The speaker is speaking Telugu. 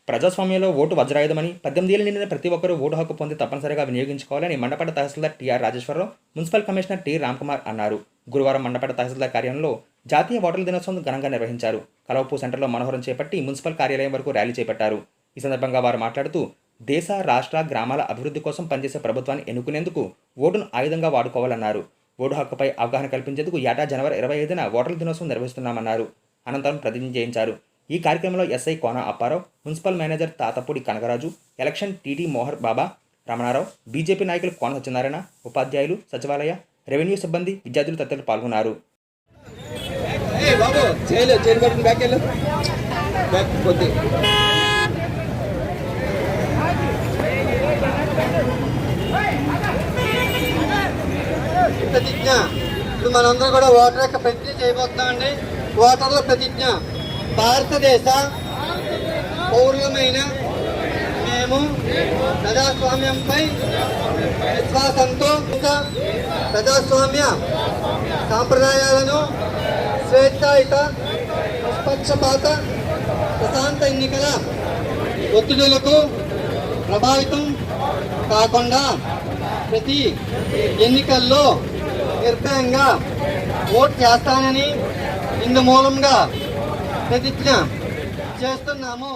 ప్రజాస్వామ్యంలో ఓటు వజ్రాయుధమని 18 ఏళ్లు నిండిన ప్రతి ఒక్కరూ ఓటు హక్కు పొంది తప్పనిసరిగా వినియోగించుకోవాలని Mandapeta tahsildar TR Rajeshwararao, municipal commissioner T Ramkumar అన్నారు. గురువారం మండపేట తహసీల్దార్ కార్యాలయంలో జాతీయ ఓటర్ల దినోత్సవం ఘనంగా నిర్వహించారు. కలవపు సెంటర్లో మనోహరం చేపట్టి మున్సిపల్ కార్యాలయం వరకు ర్యాలీ చేపట్టారు. ఈ సందర్భంగా వారు మాట్లాడుతూ దేశ, రాష్ట్ర, గ్రామాల అభివృద్ధి కోసం పనిచేసే ప్రభుత్వాన్ని ఎన్నుకునేందుకు ఓటును ఆయుధంగా వాడుకోవాలన్నారు. ఓటు హక్కుపై అవగాహన కల్పించేందుకు ఏటా జనవరి 25న ఓటర్ల దినోత్సవం నిర్వహిస్తున్నామన్నారు. అనంతరం ప్రతిజ్ఞ చేయించారు. ఈ కార్యక్రమంలో SI Kona Apparao, municipal manager Tatapudi Kanakaraju, election TT Mohar Baba, Ramanarao, BJP నాయకులు కోన సత్యనారాయణ, ఉపాధ్యాయులు, సచివాలయ, రెవెన్యూ సిబ్బంది, విద్యార్థులు తదితరులు పాల్గొన్నారు. ప్రతిజ్ఞ ఇప్పుడు మనందరం కూడా ఓటర్ యొక్క ప్రతిజ్ఞ చేయబోతున్నామండి. ఓటర్ల ప్రతిజ్ఞ. భారతదేశ పౌరులమైన మేము ప్రజాస్వామ్యంపై విశ్వాసంతో ప్రజాస్వామ్య సాంప్రదాయాలను స్వేచ్ఛాయుత, నిష్పక్షపాత, ప్రశాంత ఎన్నికల ఒత్తిడులకు ప్రభావితం కాకుండా ప్రతి ఎన్నికల్లో నిర్భయంగా ఓటు చేస్తానని ఇందు మూలంగా ప్రతిజ్ఞ చేస్తున్నాము.